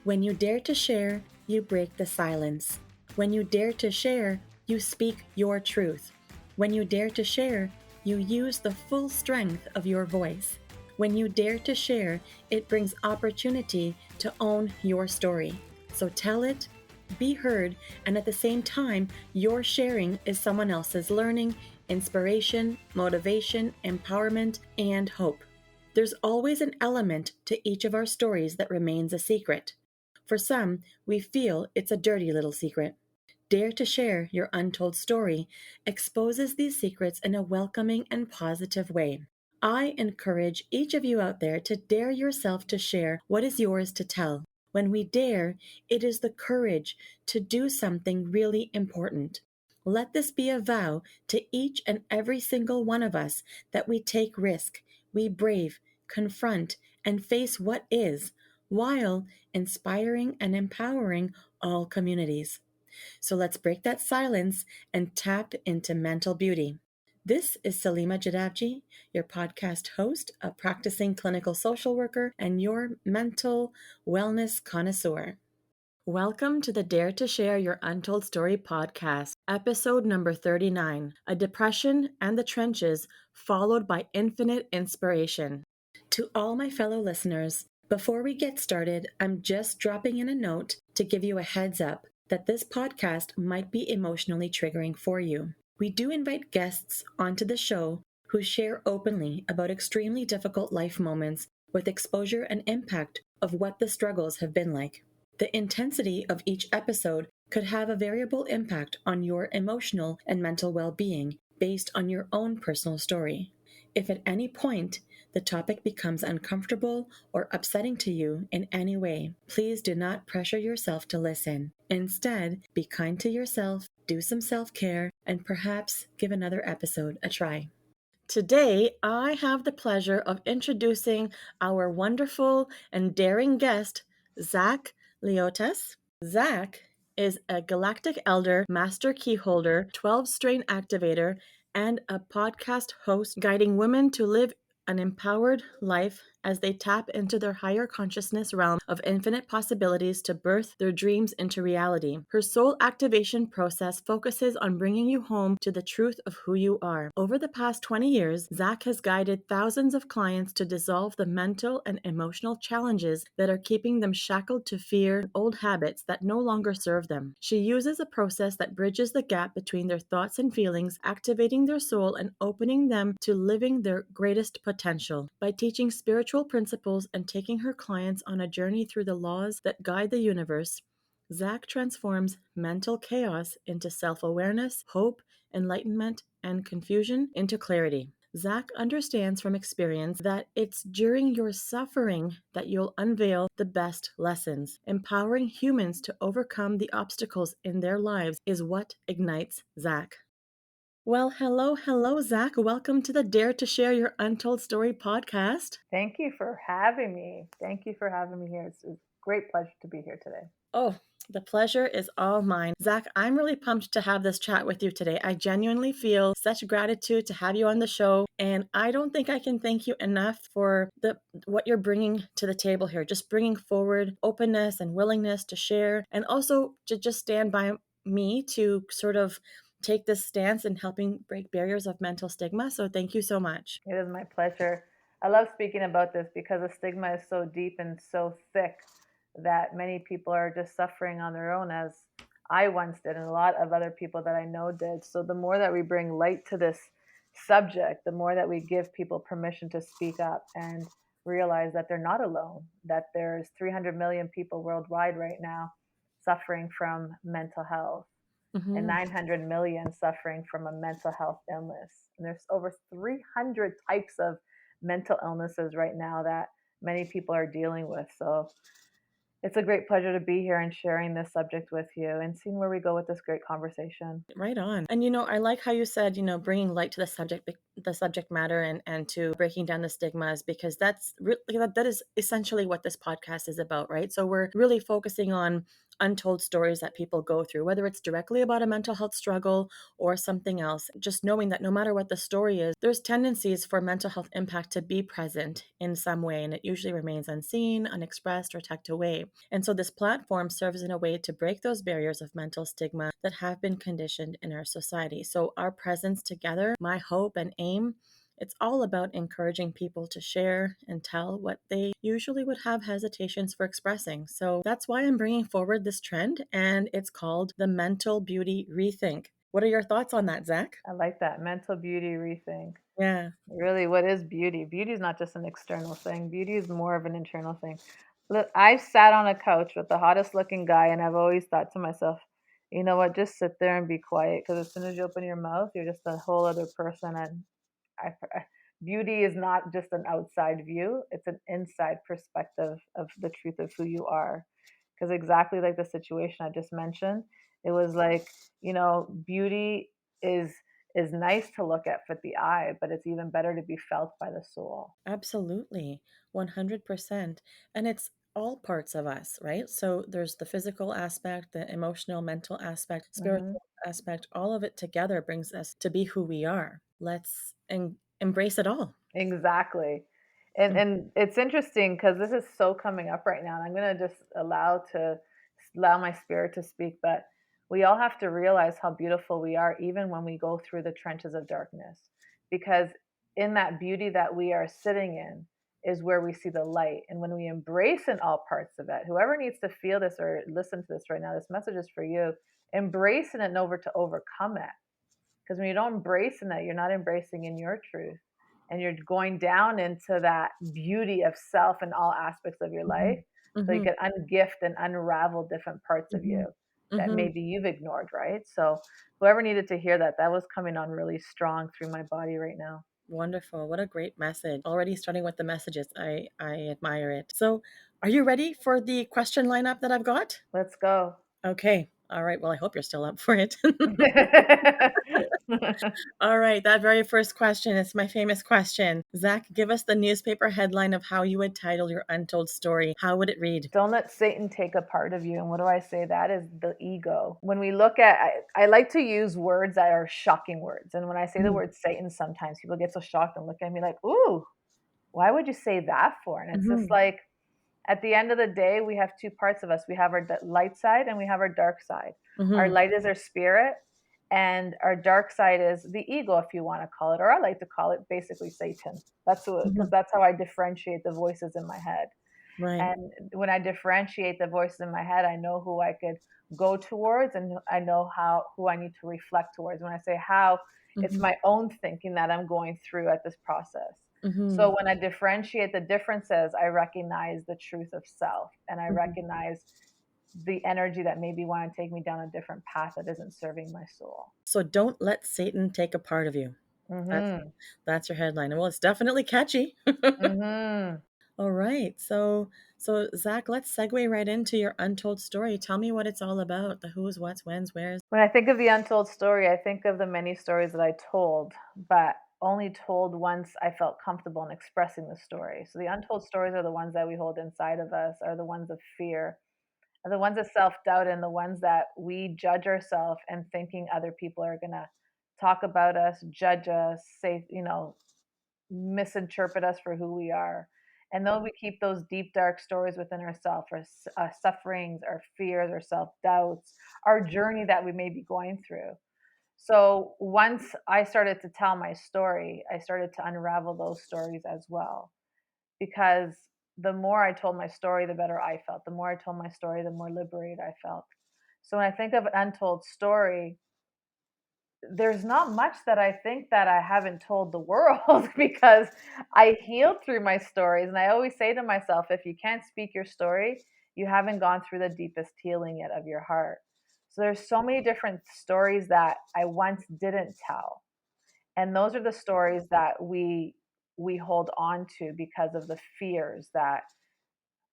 When you dare to share, you break the silence. When you dare to share, you speak your truth. When you dare to share, you use the full strength of your voice. When you dare to share, it brings opportunity to own your story. So tell it, be heard, and at the same time, your sharing is someone else's learning, inspiration, motivation, empowerment, and hope. There's always an element to each of our stories that remains a secret. For some, we feel it's a dirty little secret. Dare to share your untold story exposes these secrets in a welcoming and positive way. I encourage each of you out there to dare yourself to share what is yours to tell. When we dare, it is the courage to do something really important. Let this be a vow to each and every single one of us that we take risk, we brave, confront, and face what is, while inspiring and empowering all communities. So let's break that silence and tap into mental beauty. This is Salima Jadavji, your podcast host, a practicing clinical social worker, and your mental wellness connoisseur. Welcome to the Dare to Share Your Untold Story podcast, episode number 39, A Depression and the Trenches, followed by Infinite Inspiration. To all my fellow listeners, before we get started, I'm just dropping in a note to give you a heads up that this podcast might be emotionally triggering for you. We do invite guests onto the show who share openly about extremely difficult life moments with exposure and impact of what the struggles have been like. The intensity of each episode could have a variable impact on your emotional and mental well-being based on your own personal story. If at any point the topic becomes uncomfortable or upsetting to you in any way, please do not pressure yourself to listen. Instead, be kind to yourself, do some self-care, and perhaps give another episode a try. Today, I have the pleasure of introducing our wonderful and daring guest, Zach Leotas. Zach is a galactic elder, master keyholder, 12-strain activator, and a podcast host guiding women to live an empowered life as they tap into their higher consciousness realm of infinite possibilities to birth their dreams into reality. Her soul activation process focuses on bringing you home to the truth of who you are. Over the past 20 years, Zach has guided thousands of clients to dissolve the mental and emotional challenges that are keeping them shackled to fear and old habits that no longer serve them. She uses a process that bridges the gap between their thoughts and feelings, activating their soul and opening them to living their greatest potential. By teaching spiritual principles and taking her clients on a journey through the laws that guide the universe, Zach transforms mental chaos into self-awareness, hope, enlightenment, and confusion into clarity. Zach understands from experience that it's during your suffering that you'll unveil the best lessons. Empowering humans to overcome the obstacles in their lives is what ignites Zach. Well, hello, Zach. Welcome to the Dare to Share Your Untold Story podcast. Thank you for having me. Thank you for having me here. It's a great pleasure to be here today. Oh, the pleasure is all mine. Zach, I'm really pumped to have this chat with you today. I genuinely feel such gratitude to have you on the show, and I don't think I can thank you enough for what you're bringing to the table here, just bringing forward openness and willingness to share, and also to just stand by me to sort of take this stance in helping break barriers of mental stigma. So thank you so much. It is my pleasure. I love speaking about this because the stigma is so deep and so thick that many people are just suffering on their own, as I once did, and a lot of other people that I know did. So the more that we bring light to this subject, the more that we give people permission to speak up and realize that they're not alone, that there's 300 million people worldwide right now suffering from mental health. And 900 million suffering from a mental health illness. And there's over 300 types of mental illnesses right now that many people are dealing with. So it's a great pleasure to be here and sharing this subject with you and seeing where we go with this great conversation. Right on. And I like how you said, bringing light to the subject matter and to breaking down the stigmas, because that is essentially what this podcast is about, right? So we're really focusing on untold stories that people go through, whether it's directly about a mental health struggle or something else. Just knowing that no matter what the story is, there's tendencies for mental health impact to be present in some way, and it usually remains unseen, unexpressed, or tucked away. And so this platform serves in a way to break those barriers of mental stigma that have been conditioned in our society. So our presence together, my hope and aim, it's all about encouraging people to share and tell what they usually would have hesitations for expressing. So that's why I'm bringing forward this trend, and it's called the Mental Beauty Rethink. What are your thoughts on that, Zach? I like that mental beauty rethink. Yeah. Really, what is beauty? Beauty is not just an external thing. Beauty is more of an internal thing. Look, I've sat on a couch with the hottest looking guy, and I've always thought to myself, you know what? Just sit there and be quiet, because as soon as you open your mouth, you're just a whole other person. And beauty is not just an outside view; it's an inside perspective of the truth of who you are. Because exactly like the situation I just mentioned, it was like, beauty is is nice to look at for the eye, but it's even better to be felt by the soul. Absolutely, 100%. And it's all parts of us, right? So there's the physical aspect, the emotional, mental aspect, Hmm. spiritual aspect, all of it together brings us to be who we are. Let's embrace it all. Exactly. And it's interesting because this is so coming up right now, and I'm gonna just allow my spirit to speak, but we all have to realize how beautiful we are even when we go through the trenches of darkness. Because in that beauty that we are sitting in is where we see the light. And when we embrace in all parts of it, whoever needs to feel this or listen to this right now, this message is for you. Embrace it and over to overcome it, because when you don't embrace in that, you're not embracing in your truth. And you're going down into that beauty of self in all aspects of your life. Mhm. So you Mhm. can ungift and unravel different parts of you Mhm. that Mhm. maybe you've ignored, right? So whoever needed to hear that, that was coming on really strong through my body right now. Wonderful. What a great message. Already starting with the messages. I admire it. So, are you ready for the question lineup that I've got? Let's go. Okay. All right. Well, I hope you're still up for it. All right. That very first question is my famous question. Zach, give us the newspaper headline of how you would title your untold story. How would it read? Don't let Satan take a part of you. And what do I say? That is the ego. When we look at, I like to use words that are shocking words. And when I say the Mhm. word Satan, sometimes people get so shocked and look at me like, ooh, why would you say that for? And it's just Mhm. like, at the end of the day, we have two parts of us. We have our light side and we have our dark side. Our Mhm. light is our spirit, and our dark side is the ego, if you want to call it, or I like to call it basically Satan. That's because Mhm. that's how I differentiate the voices in my head. Right. And when I differentiate the voices in my head, I know who I could go towards, and I know how who I need to reflect towards. When I say how, it's Mhm. my own thinking that I'm going through at this process. Mhm. So when I differentiate the differences, I recognize the truth of self, and I Mhm. recognize the energy that maybe want to take me down a different path that isn't serving my soul. So don't let Satan take a part of you. That's Mhm. that's your headline. Well, it's definitely catchy. Mhm. All right. So Zach, let's segue right into your untold story. Tell me what it's all about. The who's, what's, when's, where's. When I think of the untold story, I think of the many stories that I told, but only told once I felt comfortable in expressing the story. So the untold stories are the ones that we hold inside of us, are the ones of fear, are the ones of self doubt, and the ones that we judge ourselves and thinking other people are going to talk about us, judge us, say, misinterpret us for who we are. And though we keep those deep, dark stories within ourselves, our sufferings, our fears, our self doubts, our journey that we may be going through. So once I started to tell my story, I started to unravel those stories as well. Because the more I told my story, the better I felt. The more I told my story, the more liberated I felt. So when I think of an untold story, there's not much that I think that I haven't told the world because I healed through my stories. And I always say to myself, if you can't speak your story, you haven't gone through the deepest healing yet of your heart. So there's so many different stories that I once didn't tell. And those are the stories that we hold on to because of the fears that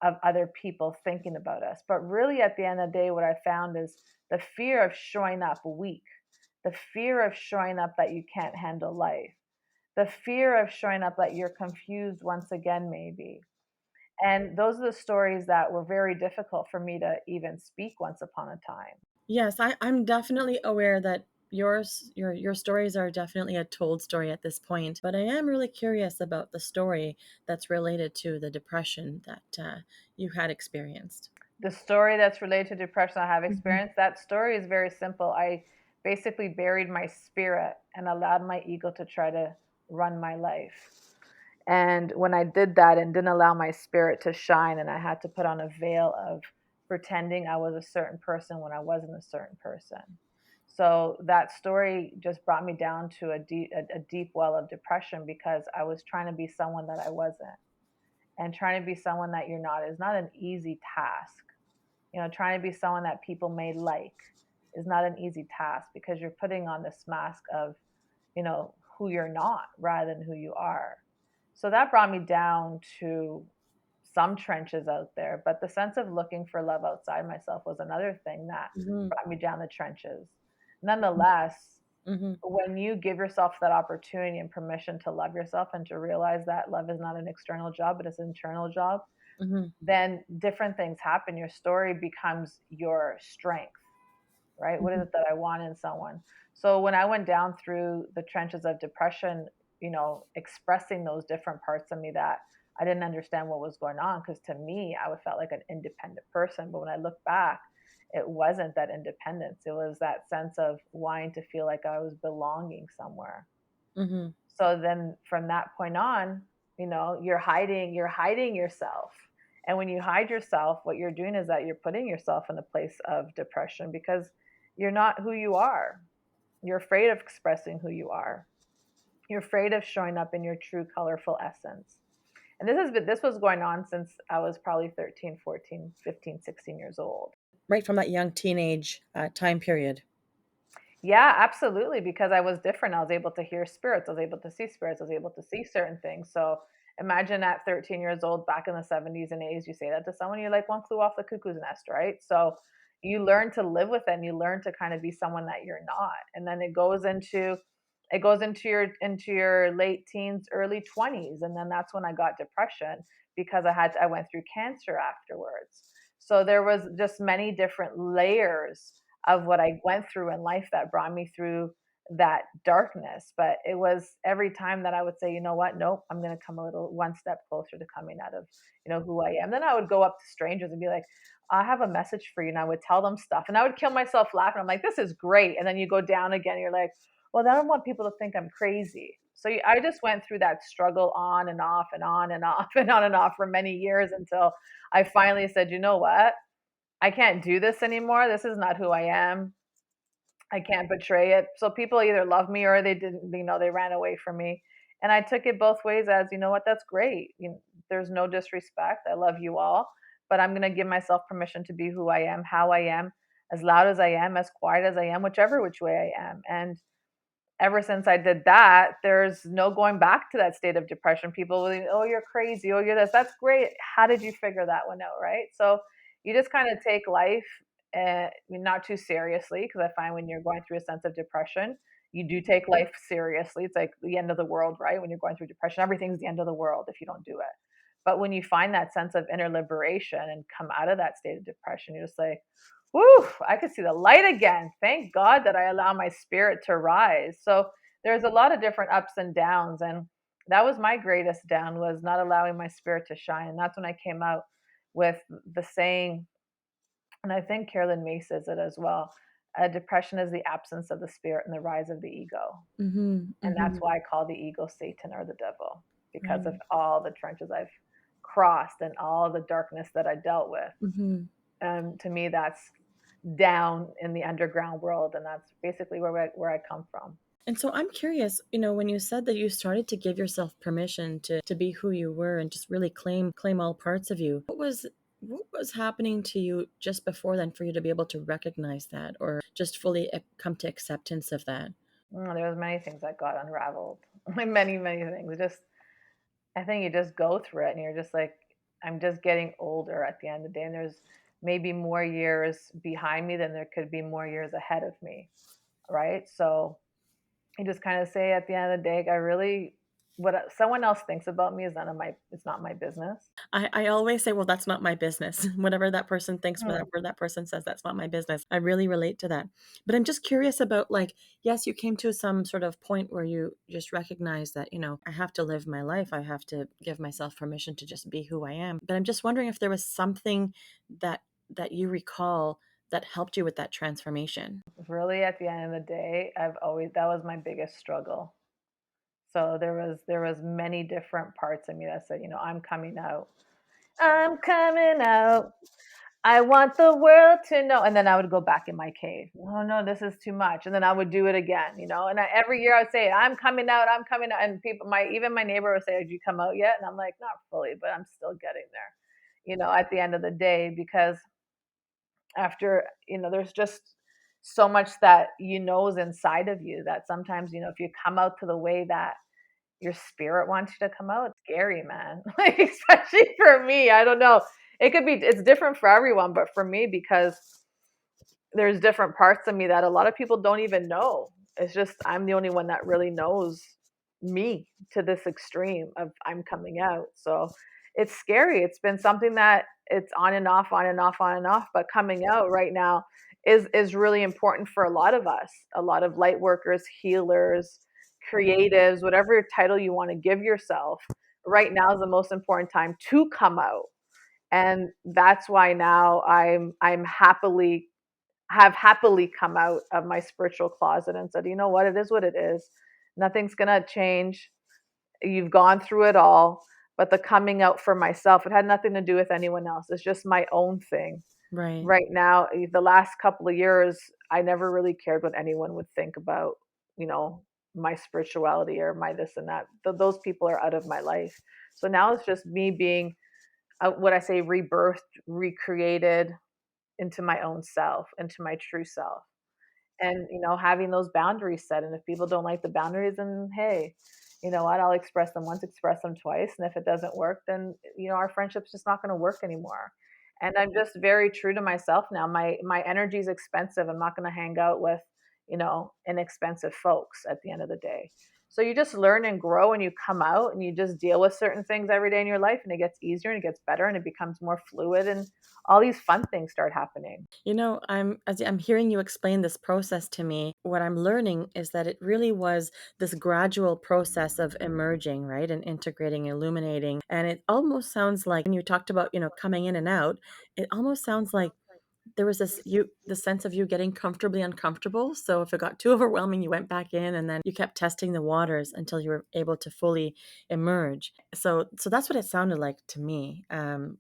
of other people thinking about us. But really, at the end of the day, what I found is the fear of showing up weak, the fear of showing up that you can't handle life, the fear of showing up that you're confused once again, maybe. And those are the stories that were very difficult for me to even speak once upon a time. Yes, I'm definitely aware that your stories are definitely a told story at this point, but I am really curious about the story that's related to the depression that you had experienced. The story that's related to depression I have Hmm. experienced, that story is very simple. I basically buried my spirit and allowed my ego to try to run my life. And when I did that and didn't allow my spirit to shine, and I had to put on a veil of pretending I was a certain person when I wasn't a certain person. So that story just brought me down to a deep well of depression because I was trying to be someone that I wasn't. And trying to be someone that you're not is not an easy task. Trying to be someone that people may like is not an easy task because you're putting on this mask of, who you're not rather than who you are. So that brought me down to some trenches out there. But the sense of looking for love outside myself was another thing that Hmm. brought me down the trenches. Nonetheless, Hmm. when you give yourself that opportunity and permission to love yourself and to realize that love is not an external job, but it's an internal job, Hmm. then different things happen. Your story becomes your strength, right? What is Hmm. it that I want in someone? So when I went down through the trenches of depression, expressing those different parts of me that I didn't understand what was going on, because to me, I felt like an independent person. But when I look back, it wasn't that independence. It was that sense of wanting to feel like I was belonging somewhere. Hmm. So then from that point on, you're hiding yourself. And when you hide yourself, what you're doing is that you're putting yourself in a place of depression because you're not who you are. You're afraid of expressing who you are. You're afraid of showing up in your true colorful essence. And this was going on since I was probably 13, 14, 15, 16 years old. Right from that young teenage time period. Yeah, absolutely. Because I was different. I was able to hear spirits. I was able to see spirits. I was able to see certain things. So imagine at 13 years old, back in the 70s and 80s, you say that to someone, you're like one flew off the cuckoo's nest, right? So you learn to live with it and you learn to kind of be someone that you're not. And then it goes into your late teens, early 20s. And then that's when I got depression because I went through cancer afterwards. So there was just many different layers of what I went through in life that brought me through that darkness. But it was every time that I would say, you know what, nope, I'm going to come a little one step closer to coming out of, who I am. Then I would go up to strangers and be like, I have a message for you. And I would tell them stuff and I would kill myself laughing. I'm like, this is great. And then you go down again. You're like, well, I don't want people to think I'm crazy. So I just went through that struggle on and off and on and off and on and off for many years until I finally said, you know what? I can't do this anymore. This is not who I am. I can't betray it. So people either love me or they didn't, they ran away from me. And I took it both ways as, you know what, that's great. There's no disrespect. I love you all, but I'm going to give myself permission to be who I am, how I am, as loud as I am, as quiet as I am, whichever which way I am. And ever since I did that, there's no going back to that state of depression. People will, oh, you're crazy. Oh, you're this. That's great. How did you figure that one out? Right. So you just kind of take life not too seriously, because I find when you're going through a sense of depression, you do take life seriously. It's like the end of the world, right? When you're going through depression, everything's the end of the world if you don't do it. But when you find that sense of inner liberation and come out of that state of depression, you're just like, whew, I could see the light again. Thank God that I allow my spirit to rise. So there's a lot of different ups and downs. And that was my greatest down, was not allowing my spirit to shine. And that's when I came out with the saying, and I think Carolyn May says it as well. Depression is the absence of the spirit and the rise of the ego. Hmm. And that's Hmm. why I call the ego Satan or the devil, because of Right. all the trenches I've crossed and all the darkness that I dealt with. Hmm. To me, that's down in the underground world, and that's basically where I come from. And so I'm curious, when you said that you started to give yourself permission to be who you were and just really claim all parts of you, what was happening to you just before then for you to be able to recognize that or just fully come to acceptance of that? There was many things that got unraveled, many many things. Just I think you just go through it, and you're just like, I'm just getting older at the end of the day, and there's maybe more years behind me than there could be more years ahead of me, right? So you just kind of say at the end of the day, I really what someone else thinks about me is none of my it's not my business. I always say, well, that's not my business. Whatever that person thinks, Hmm. whatever that person says, that's not my business. I really relate to that. But I'm just curious about, like, yes, you came to some sort of point where you just recognize that, I have to live my life. I have to give myself permission to just be who I am. But I'm just wondering if there was something that you recall that helped you with that transformation. Really, at the end of the day, I've always that was my biggest struggle. So there was many different parts of me that said, I'm coming out. I'm coming out. I want the world to know. And then I would go back in my cave. Oh no, this is too much. And then I would do it again. And every year I would say, I'm coming out, I'm coming out. And people, even my neighbor would say, "Did you come out yet?" And I'm like, not fully, but I'm still getting there. At the end of the day, because after, there's just so much that is inside of you that sometimes, if you come out to the way that your spirit wants you to come out, it's scary, man. Like, especially for me, I don't know. It's different for everyone, but for me, because there's different parts of me that a lot of people don't even know. It's just I'm the only one that really knows me to this extreme of I'm coming out. So it's scary. It's been something that it's on and off, on and off, on and off, but coming out right now is really important for a lot of us. A lot of light workers, healers, creatives, whatever title you want to give yourself. Right now is the most important time to come out. And that's why now I'm happily come out of my spiritual closet and said, you know what, it is what it is. Nothing's going to change. You've gone through it all. But the coming out for myself, it had nothing to do with anyone else. It's just my own thing. Right. Right now, the last couple of years, I never really cared what anyone would think about, you know, my spirituality or my this and that. Those people are out of my life. So now it's just me being, what I say, rebirthed, recreated into my own self, into my true self, and having those boundaries set. And if people don't like the boundaries, then hey, you know what, I'll express them once, express them twice, and if it doesn't work, then our friendship's just not going to work anymore. And I'm just very true to myself now. My energy is expensive. I'm not going to hang out with inexpensive folks at the end of the day. So you just learn and grow, and you come out and you just deal with certain things every day in your life, and it gets easier and it gets better and it becomes more fluid, and all these fun things start happening. As I'm hearing you explain this process to me, what I'm learning is that it really was this gradual process of emerging, right? And integrating, illuminating. And it almost sounds like when you talked about, coming in and out, it almost sounds like there was the sense of you getting comfortably uncomfortable. So if it got too overwhelming, you went back in and then you kept testing the waters until you were able to fully emerge. So that's what it sounded like to me,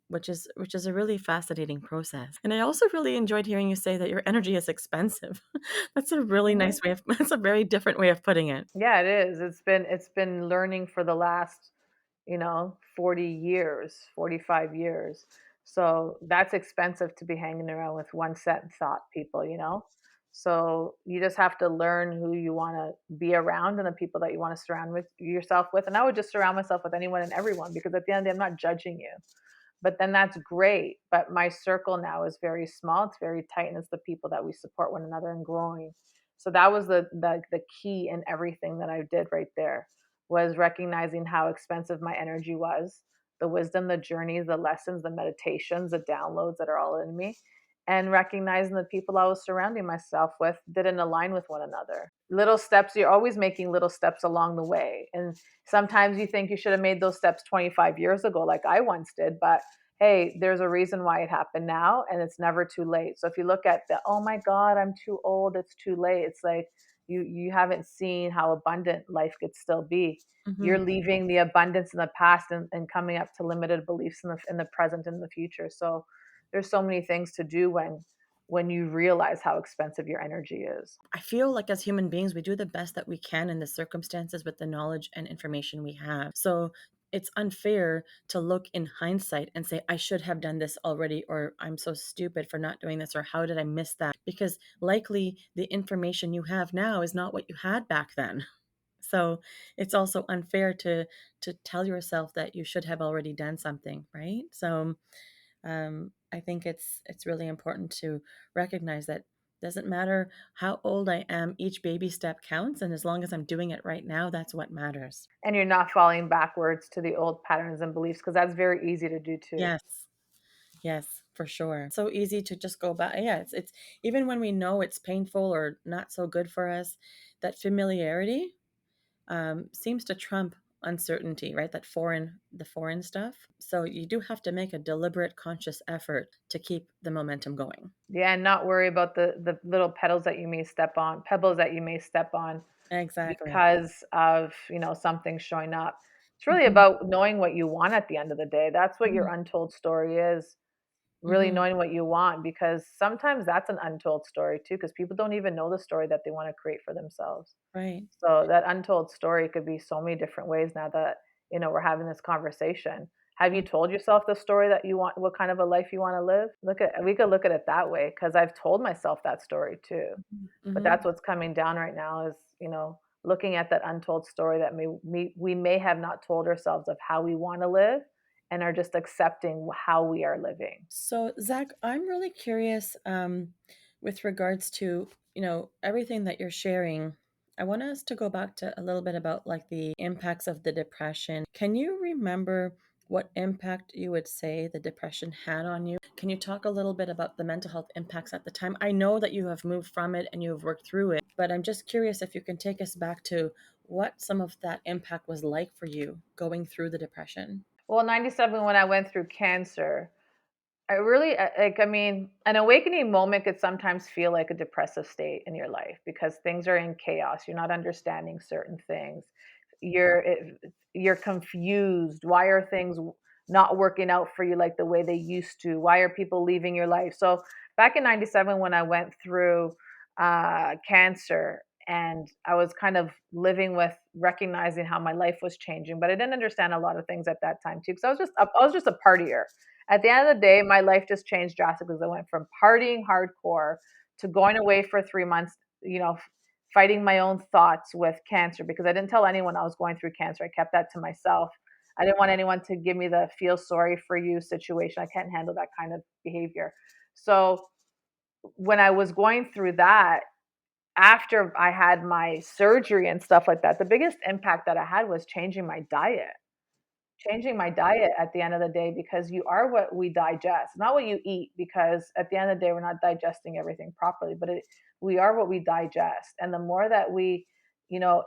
which is a really fascinating process. And I also really enjoyed hearing you say that your energy is expensive. That's a really Mhm. nice way of that's a very different way of putting it. Yeah, it is. It's been learning for the last, 40 years, 45 years. So that's expensive to be hanging around with one set and thought people. So you just have to learn who you want to be around and the people that you want to surround with yourself with. And I would just surround myself with anyone and everyone, because at the end of the day, I'm not judging you. But then that's great. But my circle now is very small. It's very tight, and it's the people that we support one another and growing. So that was the key in everything that I did right there, was recognizing how expensive my energy was, the wisdom, the journeys, the lessons, the meditations, the downloads that are all in me, and recognizing the people I was surrounding myself with didn't align with one another. Little steps, you're always making little steps along the way. And sometimes you think you should have made those steps 25 years ago, like I once did, but hey, there's a reason why it happened now, and it's never too late. So if you look at the, oh my God, I'm too old, it's too late, it's like you haven't seen how abundant life could still be. Hmm. You're leaving the abundance in the past, and coming up to limited beliefs in the present and the future. So there's so many things to do when you realize how expensive your energy is. I feel like as human beings, we do the best that we can in the circumstances with the knowledge and information we have. So it's unfair to look in hindsight and say, I should have done this already, or I'm so stupid for not doing this, or how did I miss that? Because likely the information you have now is not what you had back then. So it's also unfair to tell yourself that you should have already done something, right? So I think it's really important to recognize that Doesn't matter how old I am, each baby step counts. And as long as I'm doing it right now, that's what matters. And you're not falling backwards to the old patterns and beliefs, because that's very easy to do too. Yes. Yes, for sure. So easy to just go back. Yeah, it's even when we know it's painful or not so good for us, that familiarity seems to trump uncertainty, right? The foreign stuff. So you do have to make a deliberate, conscious effort to keep the momentum going. Yeah, and not worry about the little petals that you may step on, pebbles that you may step on Exactly. because of, something showing up. It's really Hmm. about knowing what you want at the end of the day. That's what your Hmm. untold story is. Really Hmm. knowing what you want, because sometimes that's an untold story too, because people don't even know the story that they want to create for themselves. Right. So that untold story could be so many different ways now that, we're having this conversation. Have you told yourself the story that you want, what kind of a life you want to live? We could look at it that way, because I've told myself that story too. But Hmm. that's what's coming down right now is, looking at that untold story that we may have not told ourselves of how we want to live, and are just accepting how we are living. So, Zach, I'm really curious with regards to, everything that you're sharing. I want us to go back to a little bit about like the impacts of the depression. Can you remember what impact you would say the depression had on you? Can you talk a little bit about the mental health impacts at the time? I know that you have moved from it and you have worked through it, but I'm just curious if you can take us back to what some of that impact was like for you going through the depression. Well, 97, when I went through cancer, I really like, I mean, an awakening moment could sometimes feel like a depressive state in your life because things are in chaos. You're not understanding certain things. You're confused. Why are things not working out for you like the way they used to? Why are people leaving your life? So back in 97, when I went through cancer, and I was kind of living with recognizing how my life was changing, but I didn't understand a lot of things at that time too, because I was just a partier. At the end of the day, my life just changed drastically because I went from partying hardcore to going away for 3 months, fighting my own thoughts with cancer, because I didn't tell anyone I was going through cancer. I kept that to myself. I didn't want anyone to give me the feel sorry for you situation. I can't handle that kind of behavior. So when I was going through that, after I had my surgery and stuff like that, the biggest impact that I had was changing my diet at the end of the day, because you are what we digest, not what you eat, because at the end of the day we're not digesting everything properly, but we are what we digest. And the more that we,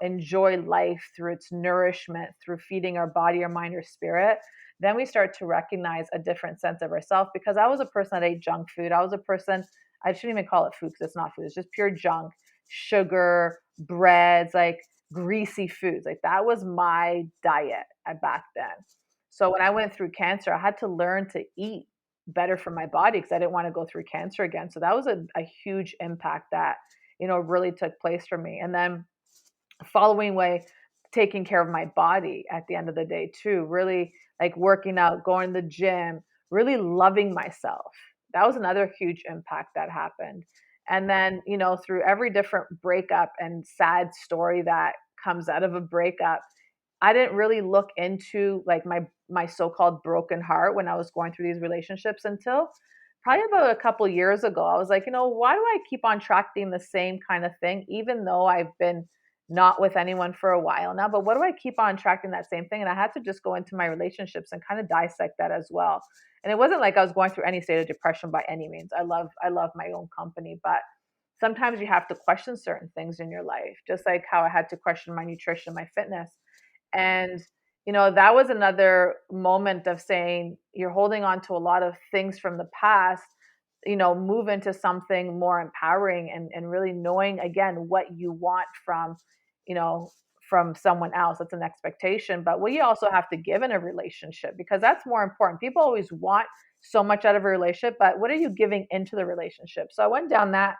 enjoy life through its nourishment, through feeding our body, our mind, our spirit, then we start to recognize a different sense of ourselves. Because I was a person that ate junk food. I was a person, I shouldn't even call it food because it's not food, it's just pure junk, sugar, breads, like greasy foods. Like that was my diet back then. So when I went through cancer, I had to learn to eat better for my body because I didn't want to go through cancer again. So that was a huge impact that, really took place for me. And then following way, taking care of my body at the end of the day too, really like working out, going to the gym, really loving myself. That was another huge impact that happened. And then, through every different breakup and sad story that comes out of a breakup, I didn't really look into like my so-called broken heart when I was going through these relationships until probably about a couple years ago. I was like, why do I keep on attracting the same kind of thing, even though I've been not with anyone for a while now? But what do I keep on attracting that same thing? And I had to just go into my relationships and kind of dissect that as well. And it wasn't like I was going through any state of depression by any means. I love my own company, but sometimes you have to question certain things in your life, just like how I had to question my nutrition, my fitness. And, that was another moment of saying you're holding on to a lot of things from the past, move into something more empowering, and really knowing again what you want you know, from someone else. That's an expectation, but what you also have to give in a relationship, because that's more important. People always want so much out of a relationship, but what are you giving into the relationship? So I went down that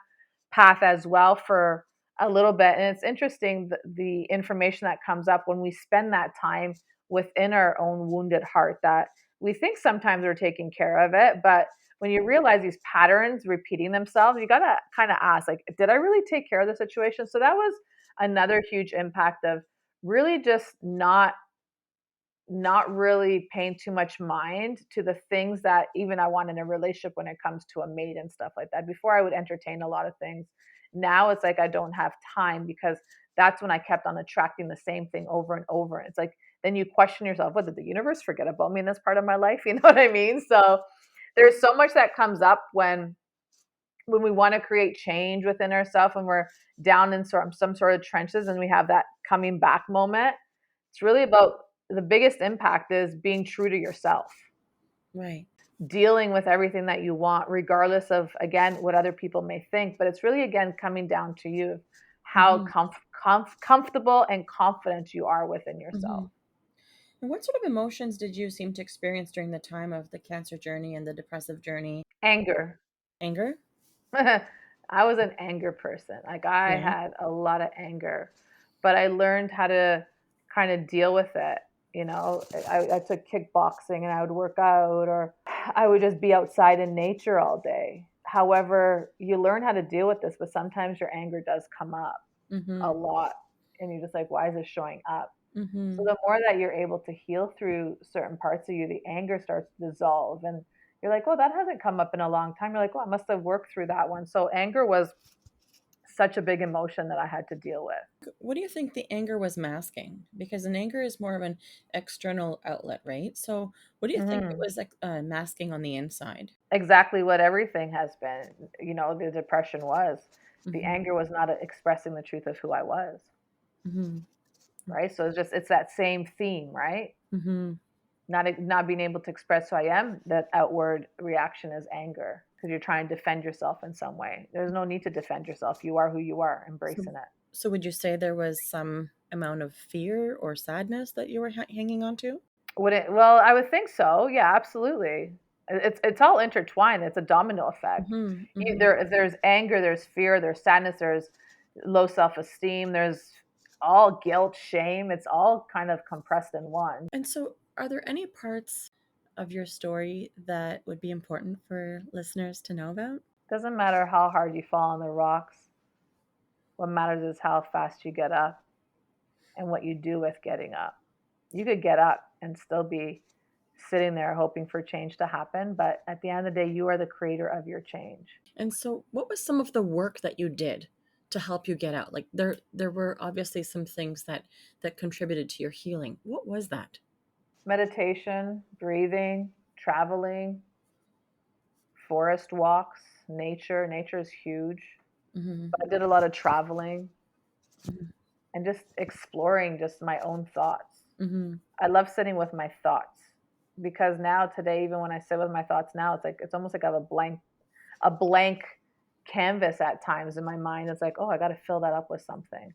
path as well for a little bit. And it's interesting the information that comes up when we spend that time within our own wounded heart, that we think sometimes we're taking care of it. But when you realize these patterns repeating themselves, you got to kind of ask, like, did I really take care of the situation? So that was another huge impact of really just not not really paying too much mind to the things that even I want in a relationship when it comes to a mate and stuff like that. Before I would entertain a lot of things. Now it's like I don't have time because that's when I kept on attracting the same thing over and over. It's like then you question yourself, what did the universe forget about me in this part of my life? You know what I mean? So there's so much that comes up when we want to create change within ourselves, when we're down in some sort of trenches and we have that coming back moment. It's really about the biggest impact is being true to yourself, Right. dealing with everything that you want, regardless of, again, what other people may think. But it's really, again, coming down to you, how Hmm. comfortable and confident you are within Hmm. yourself. And what sort of emotions did you seem to experience during the time of the cancer journey and the depressive journey? Anger. Anger? I was an anger person. Like I Yeah. had a lot of anger, but I learned how to kind of deal with it. You know, I took kickboxing and I would work out, or I would just be outside in nature all day. However, you learn how to deal with this, but sometimes your anger does come up a Mm-hmm. lot. And you're just like, why is this showing up? So Mm-hmm. the more that you're able to heal through certain parts of you, the anger starts to dissolve. And you're like, oh, that hasn't come up in a long time. You're like, oh, I must have worked through that one. So anger was such a big emotion that I had to deal with. What do you think the anger was masking? Because an anger is more of an external outlet, right? So, what do you think it Hmm. was like, masking on the inside? Exactly what everything has been. You know, the depression was. The Mm-hmm. anger was not expressing the truth of who I was, Mm-hmm. right? So it's that same theme, right? Mm-hmm. Not being able to express who I am, that outward reaction is anger because you're trying to defend yourself in some way. There's no need to defend yourself. You are who you are, So, embracing it. so would you say there was some amount of fear or sadness that you were hanging on to? Would it? Well, I would think so. Yeah, absolutely. It's all intertwined. It's a domino effect. Mm-hmm. You, Mm-hmm. there's anger, there's fear, there's sadness, there's low self esteem, there's all guilt, shame. It's all kind of compressed in one. And so, are there any parts of your story that would be important for listeners to know about? Doesn't matter how hard you fall on the rocks. What matters is how fast you get up and what you do with getting up. You could get up and still be sitting there hoping for change to happen, but at the end of the day, you are the creator of your change. And so, what was some of the work that you did to help you get out? Like there were obviously some things that contributed to your healing. What was that? Meditation, breathing, traveling, forest walks, nature. Nature is huge. Hmm. But I did a lot of traveling Hmm. and just exploring just my own thoughts. Hmm. I love sitting with my thoughts because now today, even when I sit with my thoughts now, it's like it's almost like I have a blank canvas at times in my mind. It's like, oh, I got to fill that up with something.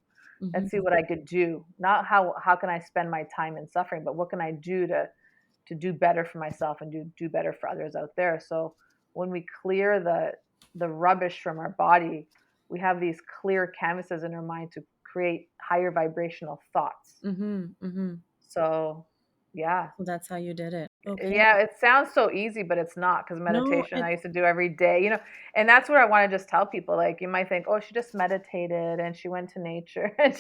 Let's see Hmm. what I could do. Not how can I spend my time in suffering, but what can I do to do better for myself and do better for others out there. So when we clear the rubbish from our body, we have these clear canvases in our mind to create higher vibrational thoughts. Hmm. Hmm. So yeah. So that's how you did it. Okay. Yeah, it sounds so easy, but it's not because No, meditation I it. used to do every day, and that's what I want to just tell people. Like, you might think, oh, she just meditated and she went to nature. And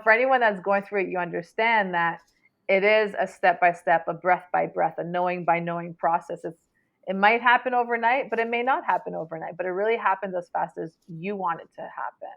for anyone that's going through it, you understand that it is a step by step, a breath by breath, a knowing by knowing process. It might happen overnight, but it may not happen overnight. But it really happens as fast as you want it to happen.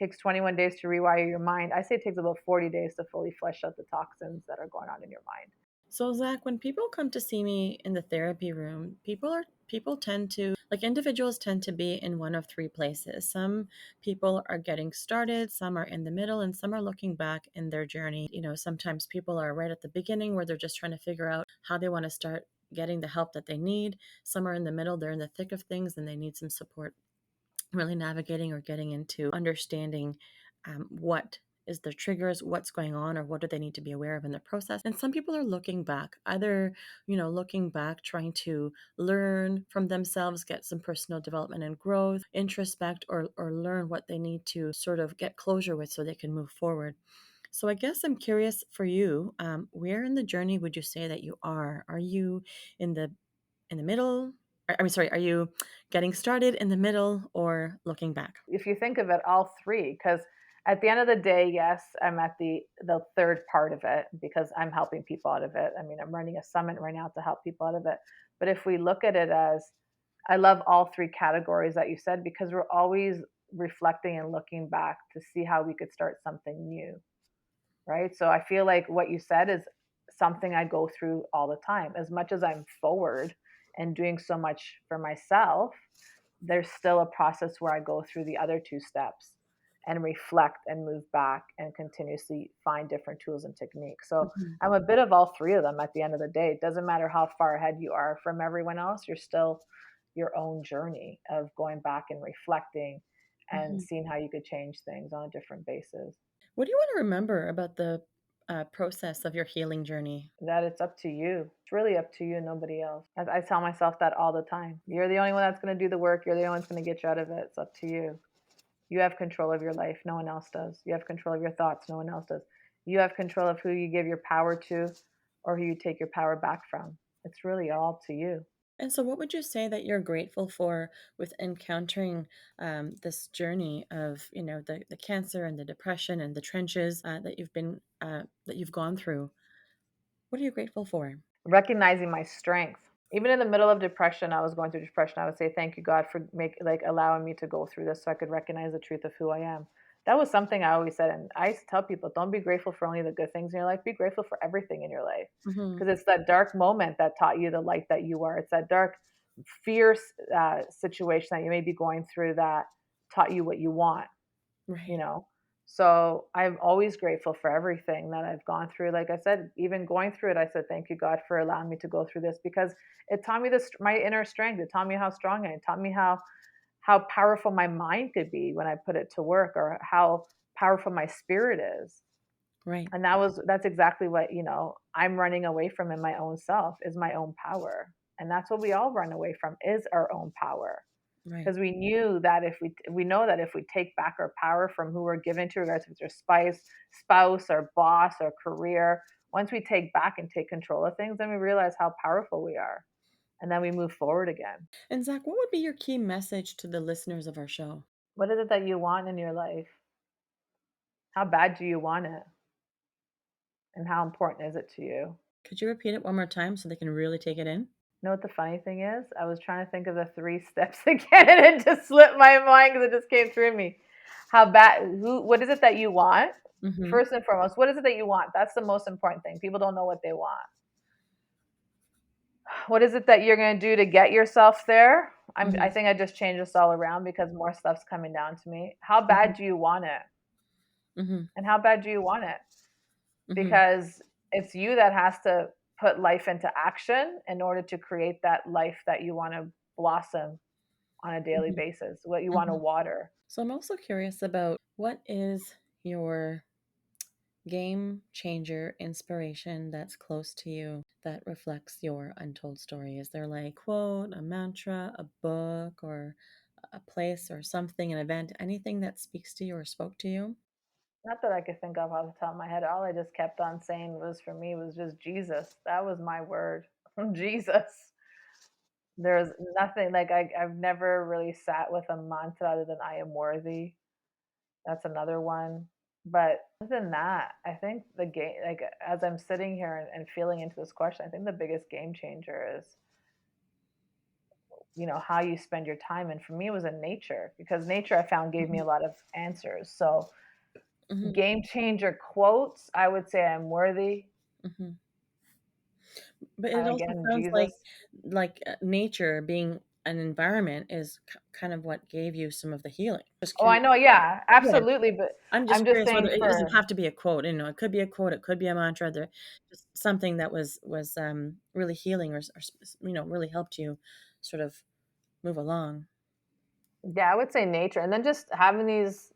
It takes 21 days to rewire your mind. I say it takes about 40 days to fully flush out the toxins that are going on in your mind. So Zach, when people come to see me in the therapy room, people tend to, like, individuals tend to be in one of three places. Some people are getting started, some are in the middle, and some are looking back in their journey. Sometimes people are right at the beginning where they're just trying to figure out how they want to start getting the help that they need. Some are in the middle, they're in the thick of things and they need some support really navigating or getting into understanding what is their triggers, what's going on, or what do they need to be aware of in their process. And some people are looking back, either, looking back, trying to learn from themselves, get some personal development and growth, introspect, or learn what they need to sort of get closure with so they can move forward. So I guess I'm curious for you, where in the journey would you say that you are? Are you in the middle? I'm sorry, are you getting started, in the middle, or looking back? If you think of it, all three, because At the end of the day, yes, I'm at the third part of it because I'm helping people out of it. I mean, I'm running a summit right now to help people out of it. But if we look at it as, I love all three categories that you said, because we're always reflecting and looking back to see how we could start something new, right? So I feel like what you said is something I go through all the time. As much as I'm forward and doing so much for myself, there's still a process where I go through the other two steps and reflect and move back and continuously find different tools and techniques. So Mhm. I'm a bit of all three of them at the end of the day. It doesn't matter how far ahead you are from everyone else, you're still your own journey of going back and reflecting and Mhm. seeing how you could change things on a different basis. What do you want to remember about the process of your healing journey? That it's up to you. It's really up to you and nobody else. I tell myself that all the time. You're the only one that's going to do the work. You're the only one that's going to get you out of it. It's up to you. You have control of your life. No one else does. You have control of your thoughts. No one else does. You have control of who you give your power to or who you take your power back from. It's really all to you. And so, what would you say that you're grateful for with encountering this journey of, the cancer and the depression and the trenches that you've gone through? What are you grateful for? Recognizing my strength. Even in the middle of depression, I was going through depression. I would say, "Thank you, God, for allowing me to go through this, so I could recognize the truth of who I am." That was something I always said, and I used to tell people, "Don't be grateful for only the good things in your life. Be grateful for everything in your life, Hmm. because it's that dark moment that taught you the light that you are. It's that dark, fierce situation that you may be going through that taught you what you want." you Right. know so I'm always grateful for everything that I've gone through. Like I said, even going through it, I said, "Thank you, God, for allowing me to go through this," because it taught me this, my inner strength. It taught me how strong I am. It taught me how powerful my mind could be when I put it to work, or how powerful my spirit is. Right. And that's exactly what I'm running away from in my own self, is my own power. And that's what we all run away from, is our own power, Right. because we knew that if we know that if we take back our power from who we're given to, regardless if it's our spouse, our boss, our career, once we take back and take control of things, then we realize how powerful we are, and then we move forward again. And Zach, what would be your key message to the listeners of our show? What is it that you want in your life? How bad do you want it, and how important is it to you? Could you repeat it one more time so they can really take it in? Know what the funny thing is? I was trying to think of the three steps again, and it just slipped my mind because it just came through me. What is it that you want? Mm-hmm. First and foremost, what is it that you want? That's the most important thing. People don't know what they want. What is it that you're going to do to get yourself there? I Mm-hmm. think I just changed this all around because more stuff's coming down to me. How Mm-hmm. bad do you want it? Mm-hmm. And how bad do you want it? Mm-hmm. Because it's you that has to put life into action in order to create that life that you want to blossom on a daily Mm-hmm. basis, what you want to Mm-hmm. water. So I'm also curious about what is your game changer inspiration that's close to you that reflects your untold story? Is there like quote, a mantra, a book, or a place or something, an event, anything that speaks to you or spoke to you? Not that I could think of off the top of my head. All I just kept on saying was, for me, was just Jesus. That was my word. Jesus. There's nothing like I've never really sat with a mantra other than "I am worthy." That's another one. But other than that, I think the game, like as I'm sitting here and feeling into this question, I think the biggest game changer is, how you spend your time. And for me, it was in nature, because nature, I found, gave me Hmm. a lot of answers. So, Hmm. game changer quotes, I would say "I'm worthy." Hmm. But it also Again, sounds Jesus. like nature being an environment is kind of what gave you some of the healing. Just Oh, I curious. know. Yeah, Yeah, absolutely. But I'm I'm just just curious whether saying, it doesn't for have to be a quote. It could be a quote, it could be a mantra. There, just something that was really healing or really helped you sort of move along. yeah, I would say nature, and then just having these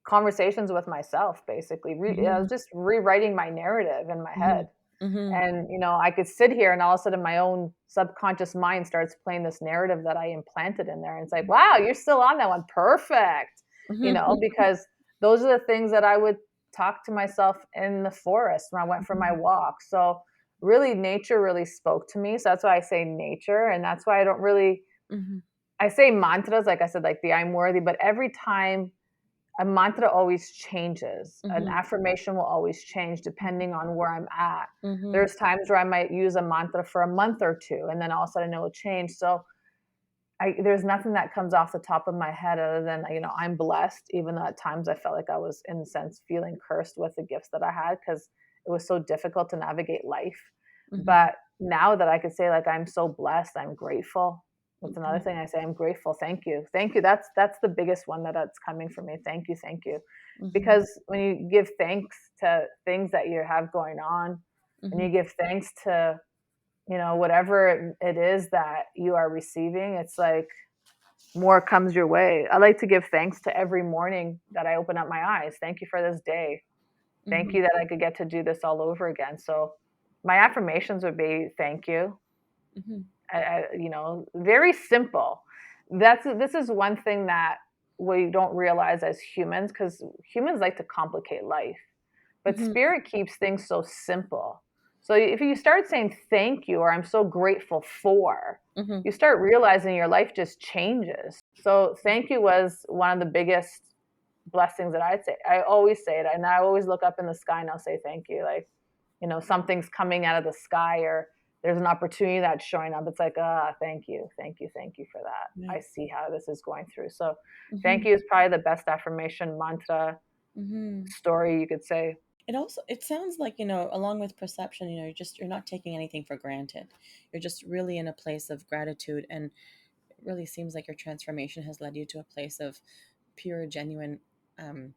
conversations with myself, basically. I was Mhm. just rewriting my narrative in my Mhm. head. Mhm. And, I could sit here and all of a sudden my own subconscious mind starts playing this narrative that I implanted in there. And it's like, wow, you're still on that one. Perfect. Mhm. Because those are the things that I would talk to myself in the forest when I went for my Mhm. walk. So really, nature really spoke to me. So that's why I say nature. And that's why I don't really, Mhm. I say mantras, like I said, like the "I'm worthy," but every time A mantra always changes. An Mhm. affirmation will always change depending on where I'm at. Mhm. There's times where I might use a mantra for a month or two, and then all of a sudden it will change. So there's nothing that comes off the top of my head other than, I'm blessed, even though at times I felt like I was, in a sense, feeling cursed with the gifts that I had because it was so difficult to navigate life. Mhm. But now that I could say, like, I'm so blessed, I'm grateful. That's another Mhm. thing I say. I'm grateful. Thank you. Thank you. That's the biggest one that's coming from me. Thank you. Thank you. Mhm. Because when you give thanks to things that you have going on, and Mhm. you give thanks to, whatever it is that you are receiving, it's like more comes your way. I like to give thanks to every morning that I open up my eyes. Thank you for this day. Thank Mhm. you that I could get to do this all over again. So my affirmations would be thank you. Mhm. Very simple. This is one thing that we don't realize as humans, because humans like to complicate life, but Mhm. spirit keeps things so simple. So if you start saying thank you or I'm so grateful for, Mhm. you start realizing your life just changes. So thank you was one of the biggest blessings that I'd say. I always say it, and I always look up in the sky and I'll say thank you. Like, something's coming out of the sky, or there's an opportunity that's showing up. It's like, thank you, thank you, thank you for that. I Right. see how this is going through. So thank Mhm. you is probably the best affirmation mantra Mhm. story you could say. It sounds like, along with perception, you're not taking anything for granted. You're just really in a place of gratitude, and it really seems like your transformation has led you to a place of pure, genuine um,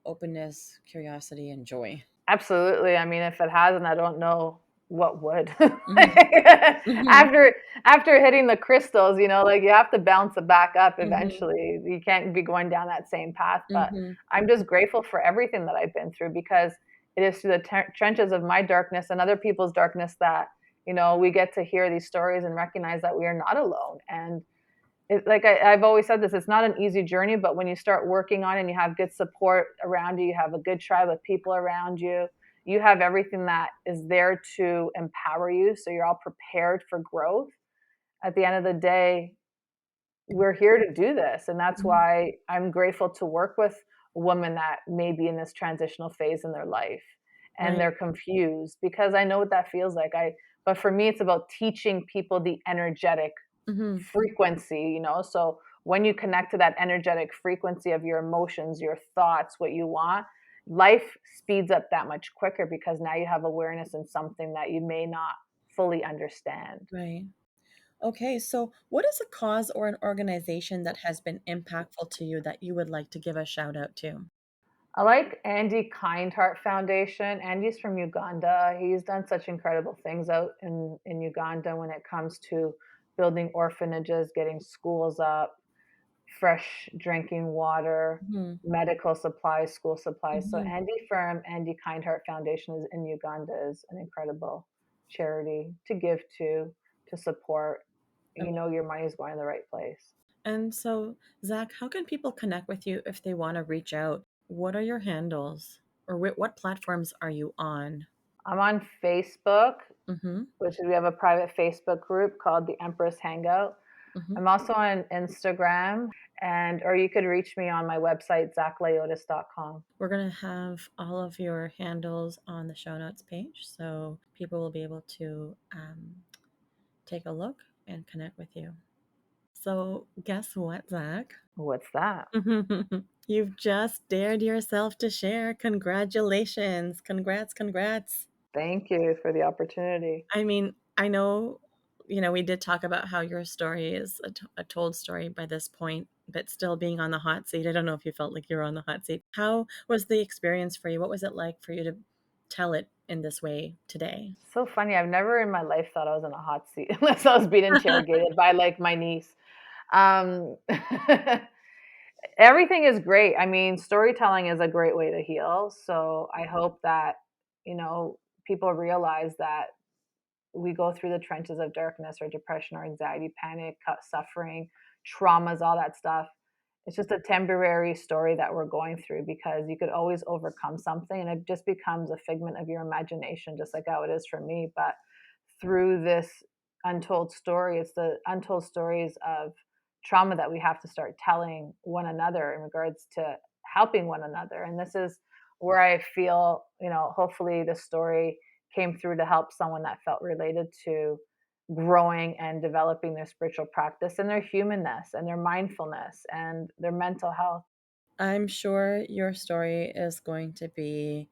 openness, curiosity, and joy. Absolutely. I mean, if it hasn't, I don't know what would. Mhm. Mhm. after after hitting the crystals, like you have to bounce it back up Mhm. eventually. You can't be going down that same path. But Mhm. I'm just grateful for everything that I've been through, because it is through the trenches of my darkness and other people's darkness that we get to hear these stories and recognize that we are not alone. And like I've always said this, it's not an easy journey, but when you start working on it and you have good support around you, you have a good tribe of people around you, you have everything that is there to empower you. So you're all prepared for growth. At the end of the day, we're here to do this. And that's Mhm. why I'm grateful to work with women that may be in this transitional phase in their life and Right. they're confused, because I know what that feels like. But for me, it's about teaching people the energetic Mhm. frequency, so when you connect to that energetic frequency of your emotions, your thoughts, what you want, life speeds up that much quicker, because now you have awareness in something that you may not fully understand. Right. Okay, so what is a cause or an organization that has been impactful to you that you would like to give a shout out to? I like Andy Kindheart Foundation. Andy's from Uganda. He's done such incredible things out in Uganda when it comes to building orphanages, getting schools up, fresh drinking water, Mhm. medical supplies, school supplies. So Mhm. Andy Kindheart Foundation is in Uganda, is an incredible charity to give to support. Okay. Your money is going to the right place. And so, Zach, how can people connect with you if they want to reach out? What are your handles, or what platforms are you on? I'm on Facebook, Mm-hmm. which is, we have a private Facebook group called the Empress Hangout. Mm-hmm. I'm also on Instagram, or you could reach me on my website, zachlayotis.com. We're going to have all of your handles on the show notes page, so people will be able to take a look and connect with you. So, guess what, Zach? What's that? You've just dared yourself to share. Congratulations. Congrats, congrats. Thank you for the opportunity. I mean, I know, we did talk about how your story is a told story by this point, but still being on the hot seat. I don't know if you felt like you were on the hot seat. How was the experience for you? What was it like for you to tell it in this way today? So funny. I've never in my life thought I was in a hot seat unless I was being interrogated by like my niece. Um, Everything is great. I mean, storytelling is a great way to heal. So I hope that, you know, people realize that we go through the trenches of darkness or depression or anxiety, panic, suffering, traumas, all that stuff. It's just a temporary story that we're going through, because you could always overcome something and it just becomes a figment of your imagination, just like how it is for me. But through this untold story, it's the untold stories of trauma that we have to start telling one another in regards to helping one another. And this is where I feel, hopefully the story came through to help someone that felt related to growing and developing their spiritual practice and their humanness and their mindfulness and their mental health. I'm sure your story is going to be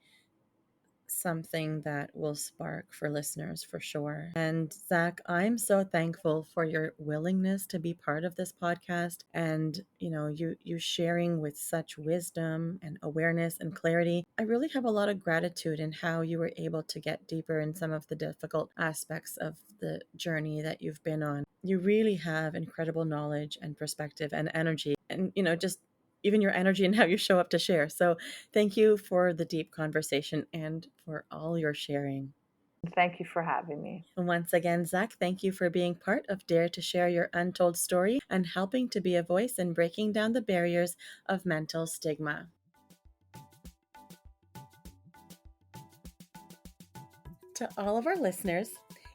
something that will spark for listeners for sure. And Zach, I'm so thankful for your willingness to be part of this podcast, and you sharing with such wisdom and awareness and clarity. I really have a lot of gratitude in how you were able to get deeper in some of the difficult aspects of the journey that you've been on. You really have incredible knowledge and perspective and energy, and just even your energy and how you show up to share. So thank you for the deep conversation and for all your sharing. Thank you for having me. And once again, Zach, thank you for being part of Dare to Share Your Untold Story and helping to be a voice in breaking down the barriers of mental stigma. To all of our listeners,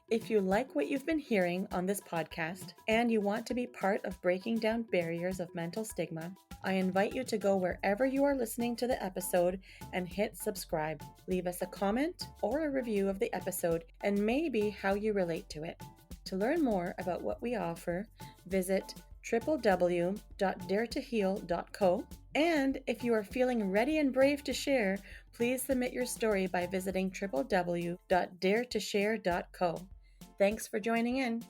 if you like what you've been hearing on this podcast and you want to be part of breaking down barriers of mental stigma, I invite you to go wherever you are listening to the episode and hit subscribe. Leave us a comment or a review of the episode and maybe how you relate to it. To learn more about what we offer, visit www.daretoheal.co. And if you are feeling ready and brave to share, please submit your story by visiting www.daretoshare.co. Thanks for joining in.